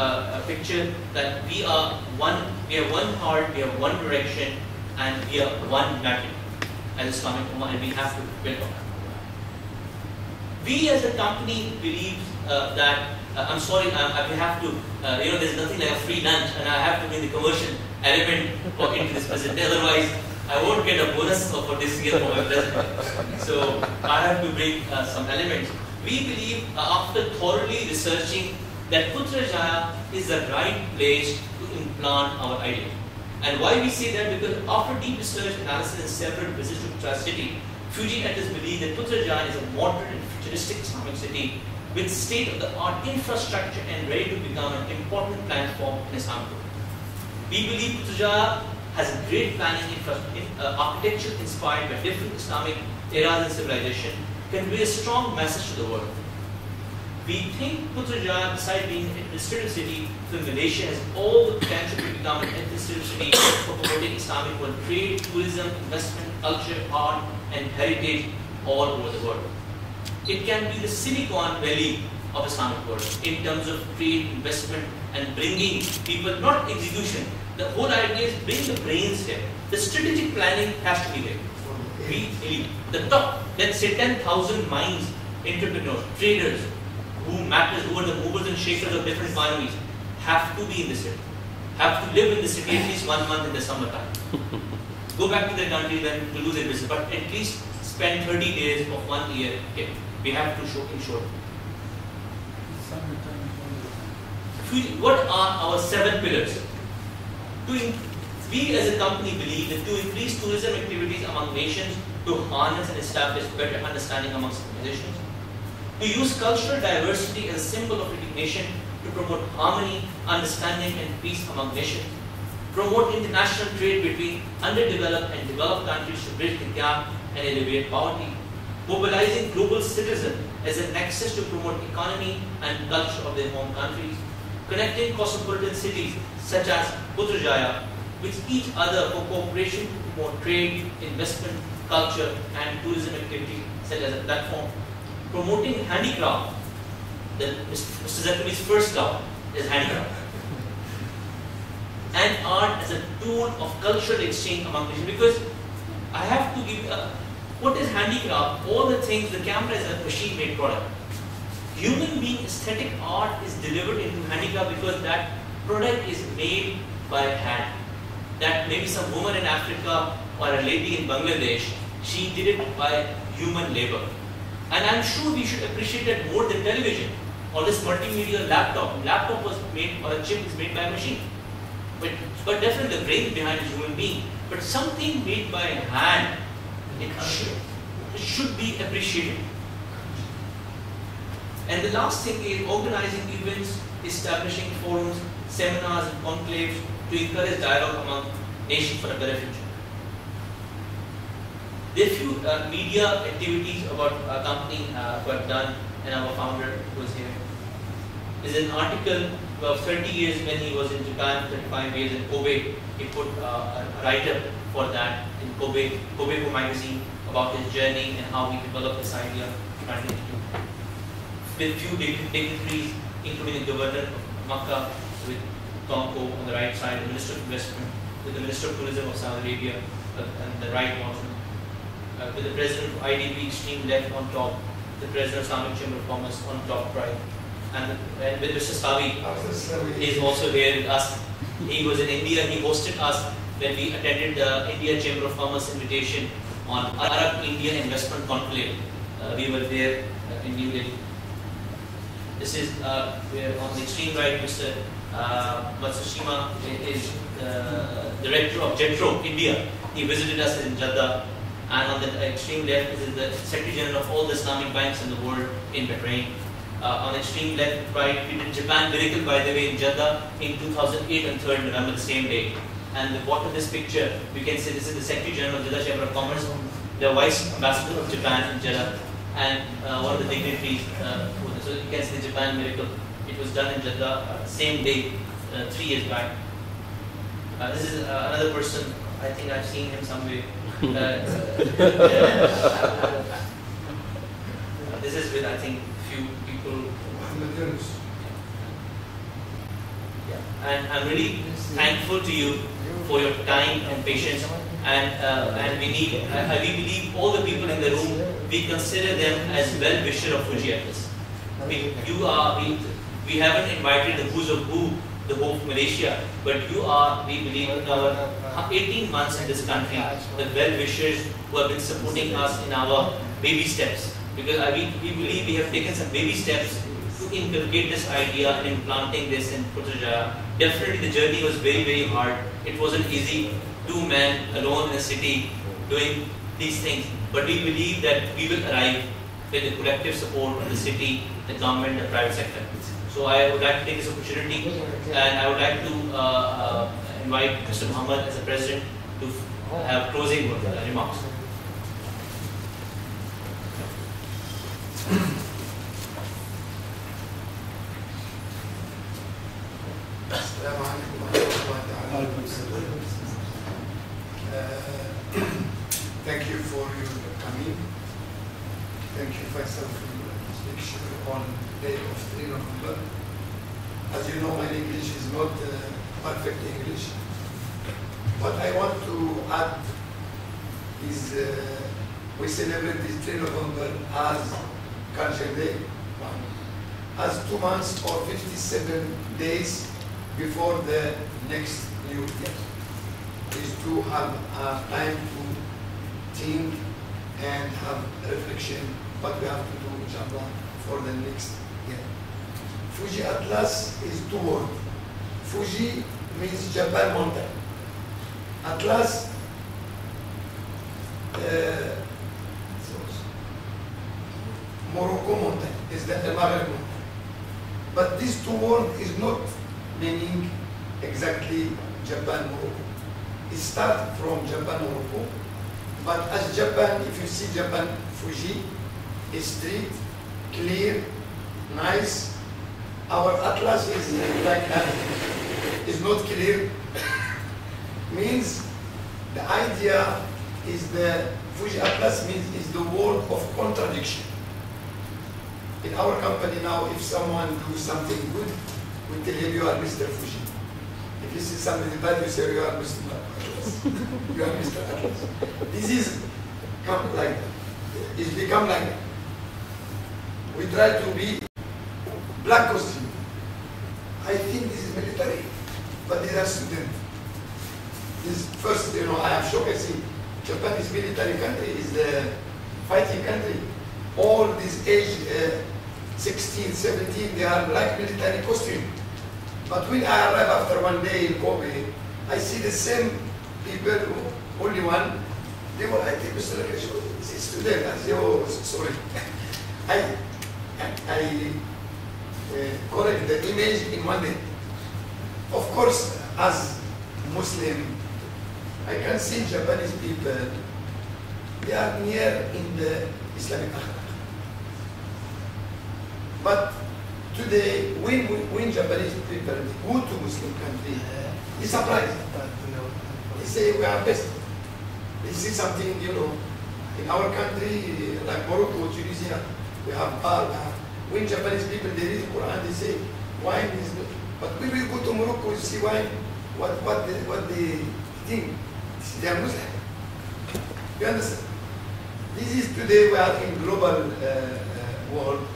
a picture that we are one, we have one heart, we have one direction, and we are one united as Islamic Ummah, and we have to build on that. We as a company believe that, I'm sorry, I have to, there's nothing like a free lunch, and I have to bring the commercial element into this presentation, otherwise I won't get a bonus for this year for my presentation. So I have to bring some elements. We believe, after thoroughly researching, that Putrajaya is the right place to implant our idea. And why we say that? Because after deep research, analysis, and several visits to Putrajaya city, Fuji editors believe that Putrajaya is a modern and futuristic Islamic city with state-of-the-art infrastructure and ready to become an important platform in Islamic world. We believe Putrajaya has a great planning architecture inspired by different Islamic eras and civilization, convey a strong message to the world. We think Putrajaya, besides being an administrative city for Malaysia, has all the potential to become an administrative city for promoting Islamic world trade, tourism, investment, culture, art, and heritage all over the world. It can be the Silicon Valley of Islamic world in terms of trade, investment, and bringing people, not execution. The whole idea is bring the brains here. The strategic planning has to be there. We believe the top, let's say 10,000 minds, entrepreneurs, traders, who matters, who are the movers and shakers of different economies, have to be in the city. Have to live in the city at least 1 month in the summertime. Go back to their country then to lose their business, but at least spend 30 days of 1 year here. We have to ensure. What are our 7 pillars? We as a company believe that to increase tourism activities among nations, to harness and establish better understanding among civilizations, to use cultural diversity as a symbol of recognition to promote harmony, understanding, and peace among nations, promote international trade between underdeveloped and developed countries to bridge the gap and alleviate poverty, mobilizing global citizens as a nexus to promote economy and culture of their home countries, connecting cosmopolitan cities such as Putrajaya with each other for cooperation to promote trade, investment, culture, and tourism activity such as a platform, promoting handicraft. Mr. Zakari's first love is handicraft, and art as a tool of cultural exchange among nations. Because I have to give what is handicraft? All the things, the camera is a machine-made product. Human being aesthetic art is delivered into handicraft because that product is made by hand. That maybe some woman in Africa or a lady in Bangladesh, she did it by human labor. And I'm sure we should appreciate that more than television or this multimedia laptop. Laptop was made, or a chip is made by a machine. But definitely the brain behind a human being. But something made by hand, it should be appreciated. And the last thing is organizing events, establishing forums, seminars, and conclaves to encourage dialogue among nations for a better future. There are few media activities about our company were done, and our founder was here. There's an article about 30 years when he was in Japan, 35 years in Kobe. He put a write-up for that in Kobe magazine about his journey and how he developed this idea. With few dignitaries, including the governor of Makkah, with Tomko on the right side, the Minister of Investment, with the Minister of Tourism of Saudi Arabia, and the right bottom, with the President of IDB, extreme left on top, the President of Islamic Chamber of Commerce on top right, and with Mr. Savi, he is also here with us. He was in India, he hosted us when we attended the India Chamber of Commerce invitation on Arab-India Investment Conclave. We were there in New Delhi. This is where on the extreme right, Mr. Matsushima is director of JETRO, India. He visited us in Jeddah. And on the extreme left is the Secretary General of all the Islamic banks in the world in Bahrain. On the extreme left, right, we did Japan Miracle, by the way, in Jeddah in 2008 and 3rd November, the same day. And the bottom of this picture, we can say this is the Secretary General of Jeddah Chamber of Commerce, the Vice Ambassador of Japan in Jeddah, and one of the dignitaries. So you can see the Japan Miracle. It was done in Jeddah same day, 3 years back. This is another person. I think I've seen him somewhere. This is with, I think, few people. and I'm really thankful to you for your time and patience. And we believe all the people in the room, we consider them as well-wishers of Fuji Atlas. We haven't invited the who's of who, the whole of Malaysia, but you are, we believe, in our 18 months in this country, the well-wishers who have been supporting us in our baby steps. Because we believe we have taken some baby steps to inculcate this idea and implanting this in Putrajaya. Definitely the journey was very, very hard. It wasn't easy, 2 men alone in a city doing these things. But we believe that we will arrive with the collective support of the city, the government, the private sector. So I would like to take this opportunity, and I would like to invite Mr. Muhammad as the President to have closing remarks. Thank you for your coming. Thank you, Faisal, for your lecture on the day of 3 November. As you know, my English is not perfect English. What I want to add is we celebrate this 3 November as Culture Day, as 2 months or 57 days before the next new year. Is to have time to think and have reflection what we have to do, inshallah, for the next year. Fuji Atlas is 2 words. Fuji means Japan mountain. Atlas Morocco mountain is the Maghreb mountain. But these 2 words is not meaning exactly Japan Morocco. It starts from Japan Morocco, but as Japan, if you see Japan Fuji, is straight, clear, nice. Our atlas is like that, is not clear. Means the idea is the Fuji Atlas means is the word of contradiction. In our company now, if someone does something good, we tell him you are Mr. Fuji. If you see something bad, you say you are Mr. Atlas. You are Mr. Atlas. This is come like that. It's become like that. We try to be black costume. I think this is military, but these are students. This first, I am shocked. I see Japan is military country, is the fighting country. All this age, 16, 17, they are like military costume. But when I arrive after 1 day in Kobe, I see the same people, only one. They were like, Mr. Lakeshaw, this is student. I say, oh, sorry. I correct the image in 1 day. Of course, as Muslim, I can see Japanese people, they are near in the Islamic akhlaq. But today, when Japanese people go to Muslim country, they surprised. They say we are best. They see something, in our country, like Morocco, Tunisia, we have bar. When Japanese people they read the Quran, they say wine is good. But when we go to Morocco, you see wine, what they think. They are Muslim. You understand? This is today we are in global world.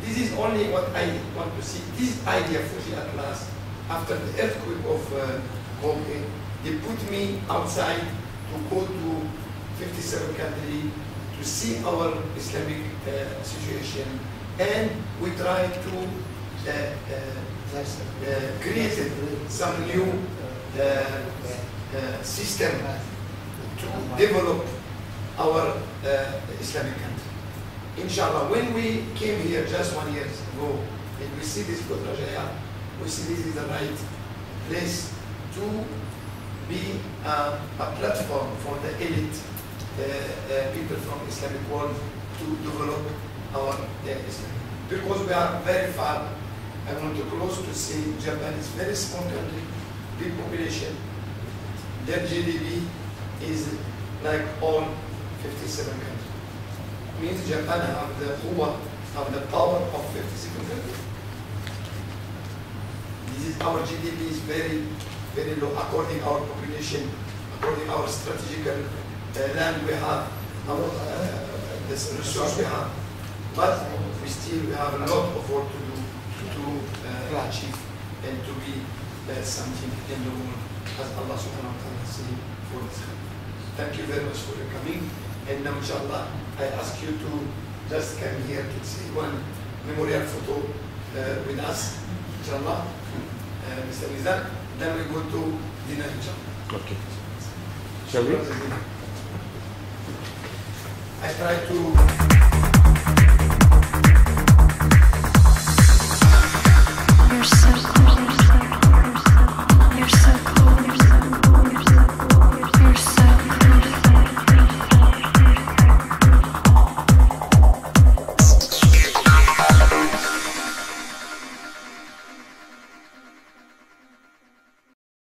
This is only what I want to see. This idea, Fuji Atlas, after the earthquake of Kobe, they put me outside to go to 57 countries to see our Islamic situation, and we try to create some new system to develop our Islamic country. Inshallah, when we came here just 1 year ago, and we see this Putrajaya, we see this is the right place to be a platform for the elite people from Islamic world to develop our Islam. Because we are very far, I want to close to say Japan is very small country, big population. Their GDP is like all 57 countries. Means Japan have the power of 57 countries. This our GDP is very, very low according to our population, according to our strategical land we have, our this resource we have. But we still have a lot of work to do to achieve and to be something in the world as Allah subhanahu wa ta'ala say for this. Thank you very much for your coming. And now inshallah I ask you to just come here to see one memorial photo with us, inshallah, Mr. Nizam. Then we go to dinner, inshallah. Okay. Shall we? I try to. You're so cool.